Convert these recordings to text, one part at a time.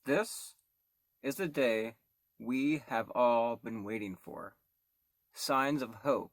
This is the day we have all been waiting for. Signs of hope.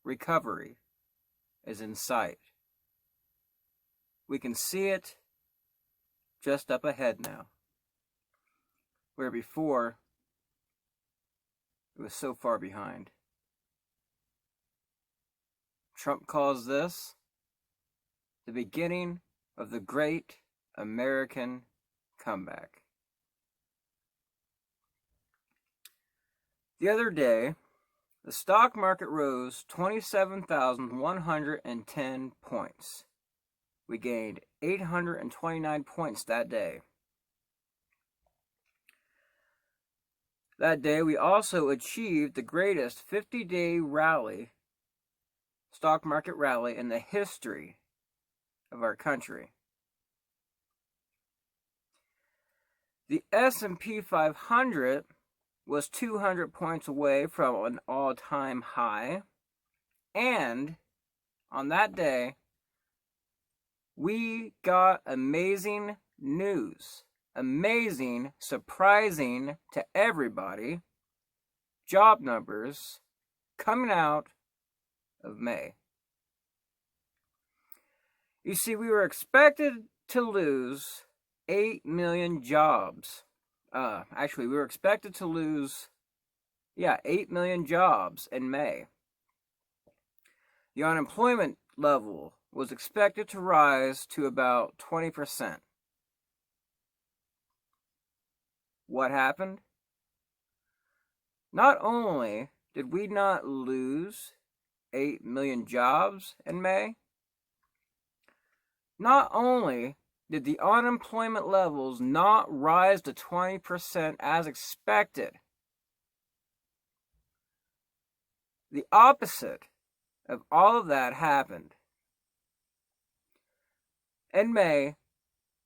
Recovery is in sight. We can see it just up ahead now, where before it was so far behind. Trump calls this the beginning of the great American comeback. The other day, the stock market rose 27,110 points. We gained 829 points that day. That day, we also achieved the greatest 50-day rally, stock market rally in the history of our country. The S&P 500 was 200 points away from an all-time high, and on that day, we got amazing news. Amazing, surprising to everybody, job numbers coming out of May. You see, we were expected to lose 8 million jobs. We were expected to lose, 8 million jobs in May. The unemployment level was expected to rise to about 20%. What happened? Not only did we not lose 8 million jobs in May, not only did the unemployment levels not rise to 20% as expected, the opposite of all of that happened. In May,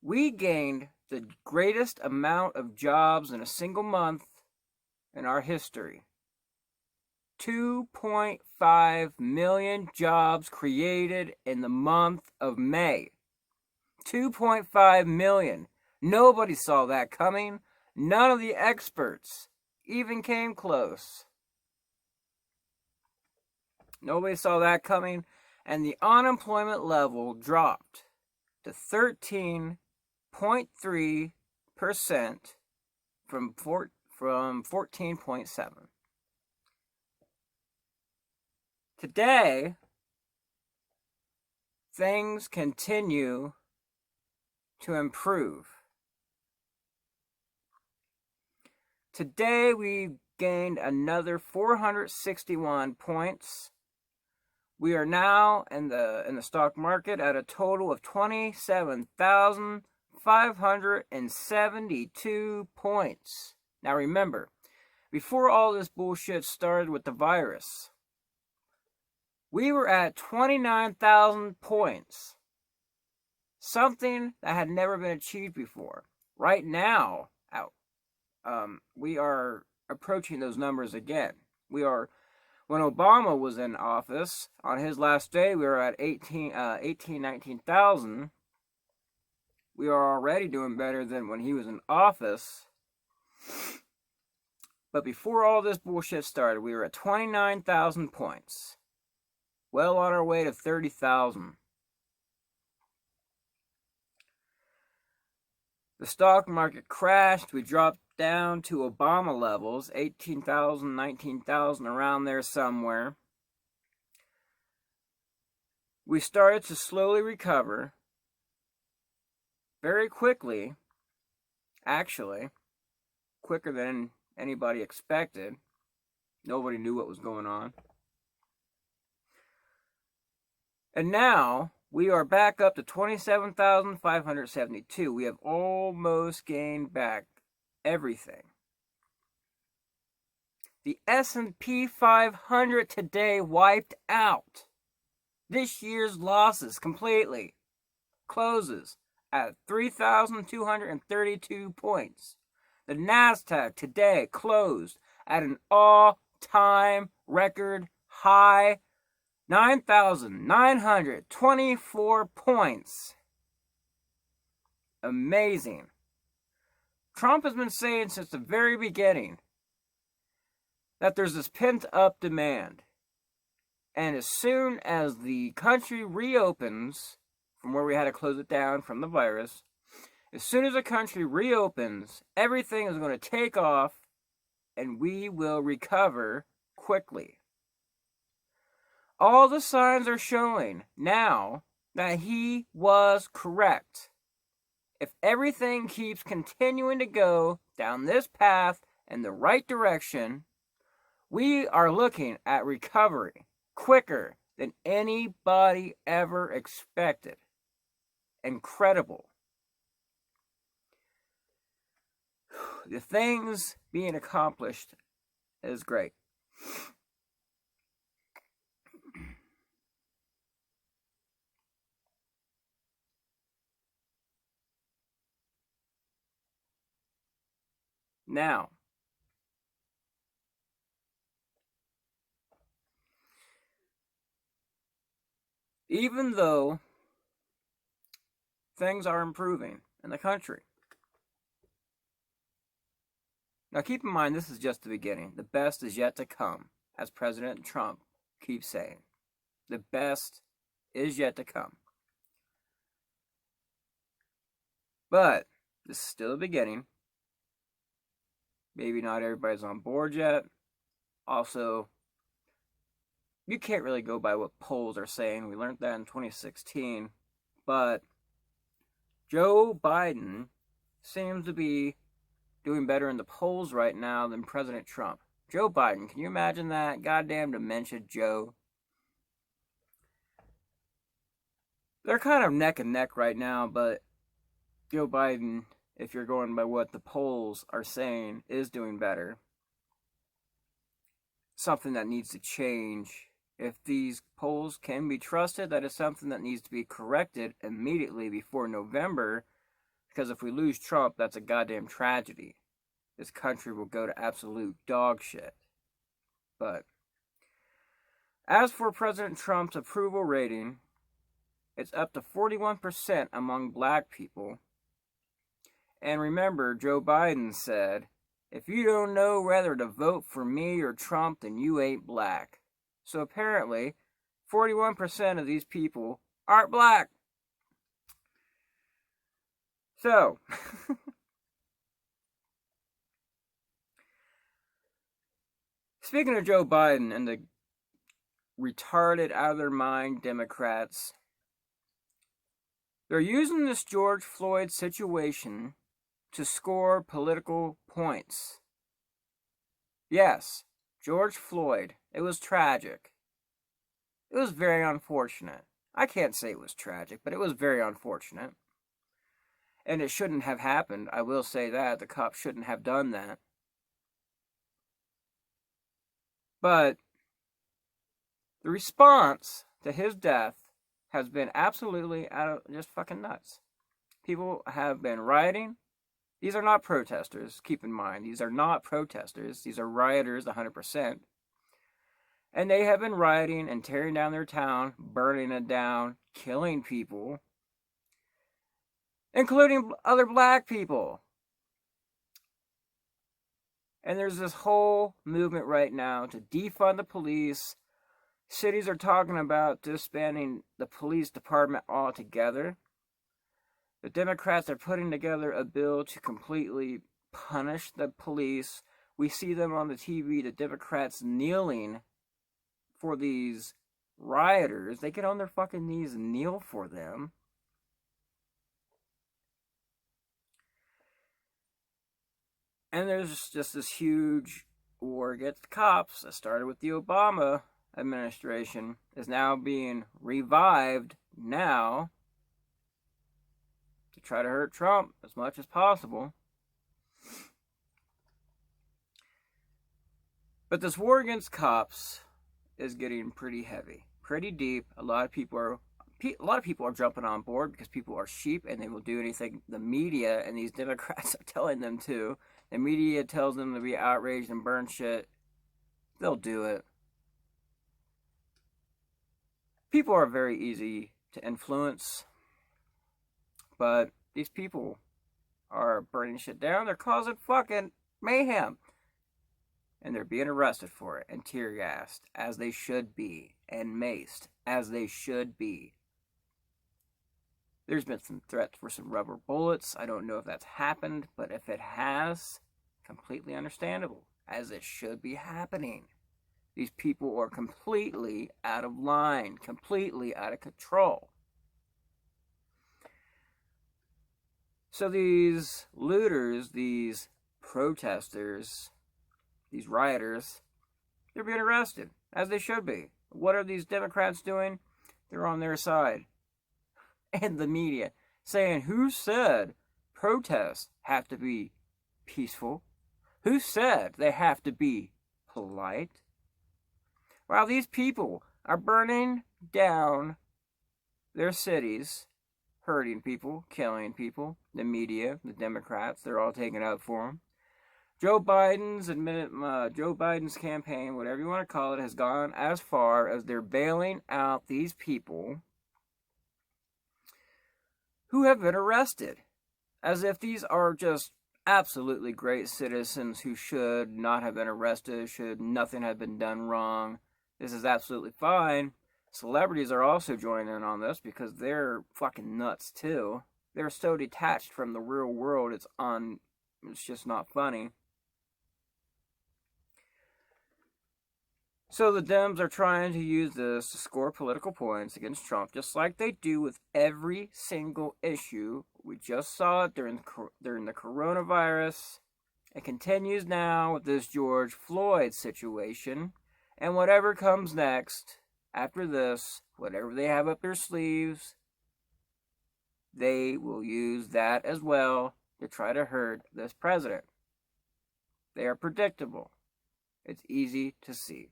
we gained the greatest amount of jobs in a single month in our history. 2.5 million jobs created in the month of May. 2.5 million. Nobody saw that coming. None of the experts even came close. Nobody saw that coming, and the unemployment level dropped to 13.3% from 14.7%. Today, things continue to improve. Today, we gained another 461 points. We are now in the stock market at a total of 27,572 points. Now remember, before all this bullshit started with the virus, we were at 29,000 points. Something that had never been achieved before. Right now, we are approaching those numbers again. When Obama was in office, on his last day, we were at 19,000. We are already doing better than when he was in office. But before all this bullshit started, we were at 29,000 points. Well on our way to 30,000. The stock market crashed. We dropped down to Obama levels, 18,000, 19,000, around there somewhere. We started to slowly recover very quickly, actually, quicker than anybody expected. Nobody knew what was going on. And now, we are back up to 27,572. We have almost gained back everything. The S&P 500 today wiped out this year's losses completely. Closes at 3,232 points. The NASDAQ today closed at an all-time record high, 9,924 points. Amazing. Trump has been saying since the very beginning that there's this pent up demand. And as soon as the country reopens from where we had to close it down from the virus, as soon as the country reopens, everything is going to take off and we will recover quickly. All the signs are showing now that he was correct. If everything keeps continuing to go down this path in the right direction, we are looking at recovery quicker than anybody ever expected. Incredible. The things being accomplished is great. Now, even though things are improving in the country, now keep in mind this is just the beginning. The best is yet to come, as President Trump keeps saying. The best is yet to come. But this is still the beginning. Maybe not everybody's on board yet. Also, you can't really go by what polls are saying. We learned that in 2016. But Joe Biden seems to be doing better in the polls right now than President Trump. Joe Biden, can you imagine that? Goddamn dementia Joe. They're kind of neck and neck right now, but Joe Biden, if you're going by what the polls are saying, is doing better. Something that needs to change. If these polls can be trusted, that is something that needs to be corrected immediately before November. Because if we lose Trump, that's a goddamn tragedy. This country will go to absolute dog shit. But as for President Trump's approval rating, it's up to 41% among black people. And remember, Joe Biden said, if you don't know whether to vote for me or Trump, then you ain't black. So apparently, 41% of these people aren't black. So, speaking of Joe Biden and the retarded, out of their mind Democrats, they're using this George Floyd situation to score political points. Yes, George Floyd. It was tragic. It was very unfortunate. I can't say it was tragic, but it was very unfortunate. And it shouldn't have happened. I will say that. The cops shouldn't have done that. But the response to his death has been absolutely out of just fucking nuts. People have been rioting. These are not protesters, keep in mind. These are not protesters. These are rioters 100%. And they have been rioting and tearing down their town, burning it down, killing people, including other black people. And there's this whole movement right now to defund the police. Cities are talking about disbanding the police department altogether. The Democrats are putting together a bill to completely punish the police. We see them on the TV, the Democrats kneeling for these rioters. They get on their fucking knees and kneel for them. And there's just this huge war against the cops that started with the Obama administration, is now being revived now to try to hurt Trump as much as possible. But this war against cops is getting pretty heavy, pretty deep. A lot of people are jumping on board because people are sheep and they will do anything the media and these Democrats are telling them to. The media tells them to be outraged and burn shit. They'll do it. People are very easy to influence, but these people are burning shit down. They're causing fucking mayhem. And they're being arrested for it and tear gassed, as they should be, and maced, as they should be. There's been some threats for some rubber bullets. I don't know if that's happened, but if it has, completely understandable, as it should be happening. These people are completely out of line, completely out of control. So these looters, these protesters, these rioters, they're being arrested, as they should be. What are these Democrats doing? They're on their side. And the media saying, who said protests have to be peaceful? Who said they have to be polite? While these people are burning down their cities, hurting people, killing people, the media, the Democrats, they're all taking up for them. Joe Biden's campaign, whatever you want to call it, has gone as far as they're bailing out these people who have been arrested, as if these are just absolutely great citizens who should not have been arrested, should nothing have been done wrong. This is absolutely fine. Celebrities are also joining in on this because they're fucking nuts too. They're so detached from the real world, it's just not funny. So the Dems are trying to use this to score political points against Trump, just like they do with every single issue. We just saw it during the coronavirus. It continues now with this George Floyd situation. And whatever comes next, after this, whatever they have up their sleeves, they will use that as well to try to hurt this president. They are predictable. It's easy to see.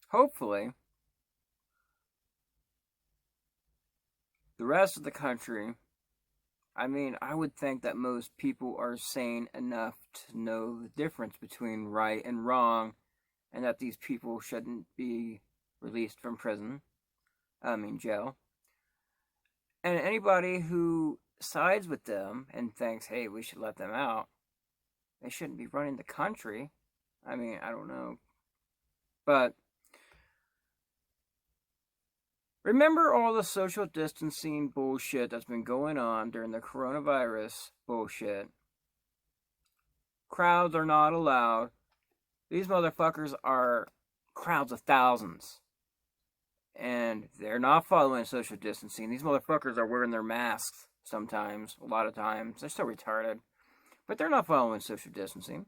Hopefully, the rest of the country, I would think that most people are sane enough to know the difference between right and wrong, and that these people shouldn't be released from jail. And anybody who sides with them and thinks, hey, we should let them out, they shouldn't be running the country. I don't know. But remember all the social distancing bullshit that's been going on during the coronavirus bullshit. Crowds are not allowed. These motherfuckers are crowds of thousands. And they're not following social distancing. These motherfuckers are wearing their masks sometimes, a lot of times. They're so retarded. But they're not following social distancing.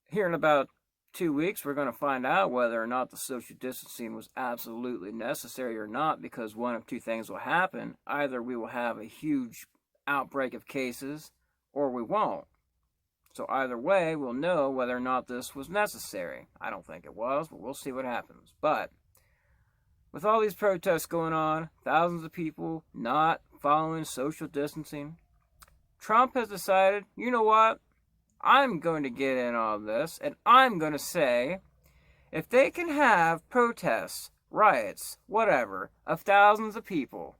Here in about 2 weeks, we're going to find out whether or not the social distancing was absolutely necessary or not, because one of two things will happen. Either we will have a huge outbreak of cases, or we won't. So either way, we'll know whether or not this was necessary. I don't think it was, but we'll see what happens. But with all these protests going on, thousands of people not following social distancing, Trump has decided, you know what? I'm going to get in on this, and I'm going to say, if they can have protests, riots, whatever, of thousands of people,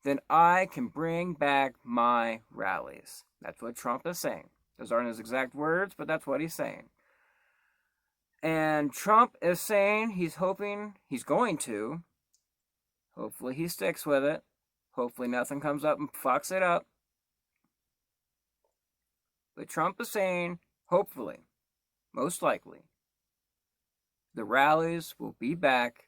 then I can bring back my rallies. That's what Trump is saying. Those aren't his exact words, but that's what he's saying. And Trump is saying he's hoping he's going to. Hopefully he sticks with it. Hopefully nothing comes up and fucks it up. But Trump is saying, hopefully, most likely, the rallies will be back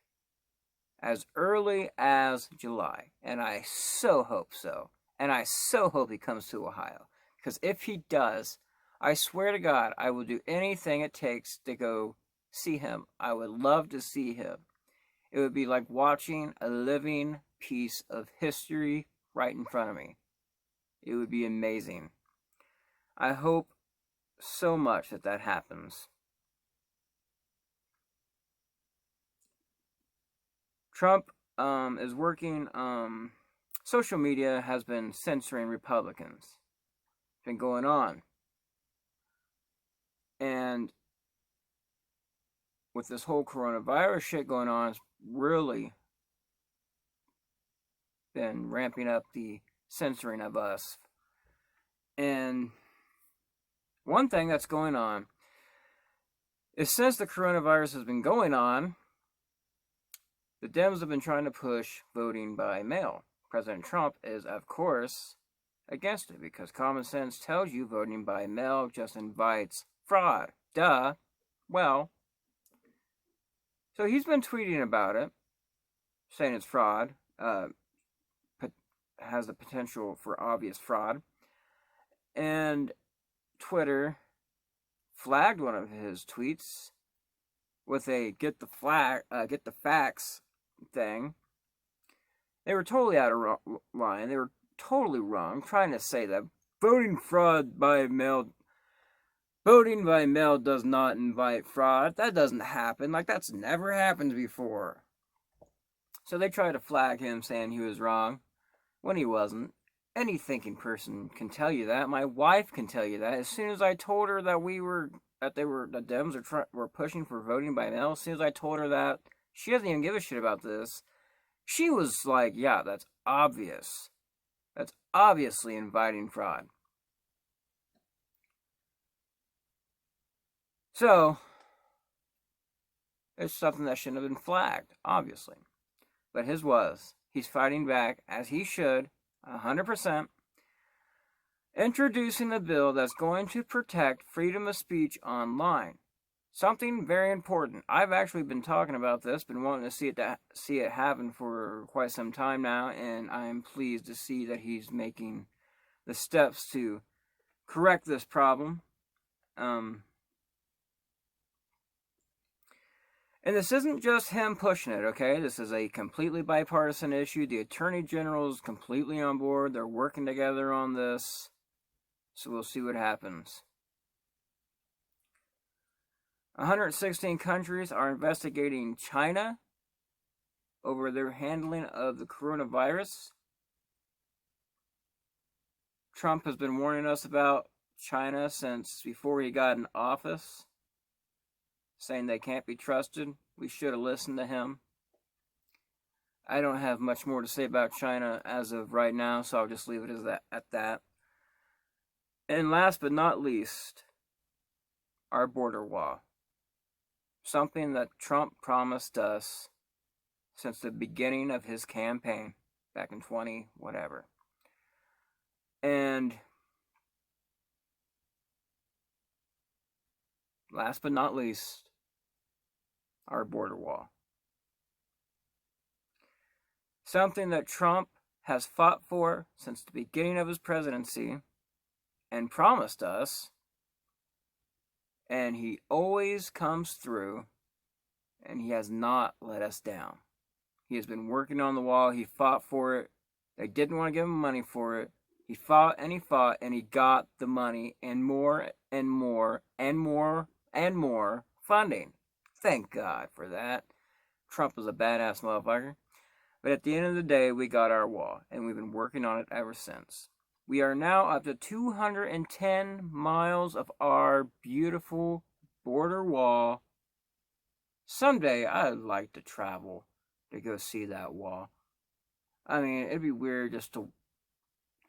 as early as July. And I so hope so. And I so hope he comes to Ohio. Because if he does, I swear to God, I will do anything it takes to go see him. I would love to see him. It would be like watching a living piece of history right in front of me. It would be amazing. I hope so much that happens. Trump is working, social media has been censoring Republicans. It's been going on. And with this whole coronavirus shit going on, it's really been ramping up the censoring of us. And one thing that's going on is since the coronavirus has been going on, the Dems have been trying to push voting by mail. President Trump is, of course, against it because common sense tells you voting by mail just invites fraud. Duh. Well, so he's been tweeting about it, saying it's fraud, has the potential for obvious fraud. And Twitter flagged one of his tweets with a get the facts thing. They were totally out of line. They were totally wrong, trying to say that voting by mail does not invite fraud. That doesn't happen. Like, that's never happened before. So they tried to flag him, saying he was wrong when he wasn't. Any thinking person can tell you that. My wife can tell you that. As soon as I told her that the Dems were pushing for voting by mail, as soon as I told her that, she doesn't even give a shit about this. She was like, yeah, that's obvious. That's obviously inviting fraud. So, it's something that shouldn't have been flagged, obviously. But his was. He's fighting back, as he should, 100%, introducing a bill that's going to protect freedom of speech online. Something very important. I've actually been talking about this, been wanting to see it happen for quite some time now, and I'm pleased to see that he's making the steps to correct this problem. And this isn't just him pushing it, okay? This is a completely bipartisan issue. The Attorney General is completely on board. They're working together on this. So we'll see what happens. 116 countries are investigating China over their handling of the coronavirus. Trump has been warning us about China since before he got in office, saying they can't be trusted. We should have listened to him. I don't have much more to say about China as of right now, so I'll just leave it at that. And last but not least, our border wall. Something that Trump promised us since the beginning of his campaign back in 20 whatever. And last but not least, our border wall. Something that Trump has fought for since the beginning of his presidency and promised us, and he always comes through, and he has not let us down. He has been working on the wall. He fought for it. They didn't want to give him money for it. He fought, and he got the money and more and more and more and more funding. Thank God for that. Trump is a badass motherfucker. But at the end of the day, we got our wall, and we've been working on it ever since. We are now up to 210 miles of our beautiful border wall. Someday, I'd like to travel to go see that wall. I mean, it'd be weird just to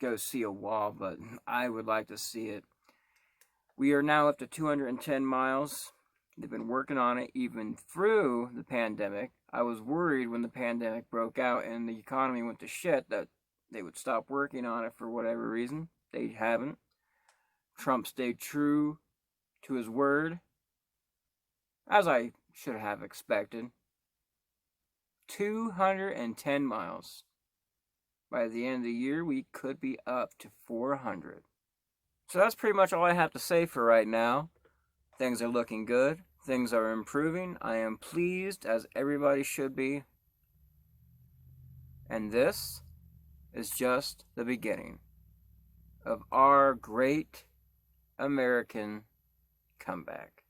go see a wall, but I would like to see it. We are now up to 210 miles. They've been working on it even through the pandemic. I was worried when the pandemic broke out and the economy went to shit that they would stop working on it for whatever reason. They haven't. Trump stayed true to his word, as I should have expected. 210 miles. By the end of the year, we could be up to 400. So that's pretty much all I have to say for right now. Things are looking good. Things are improving. I am pleased, as everybody should be. And this is just the beginning of our great American comeback.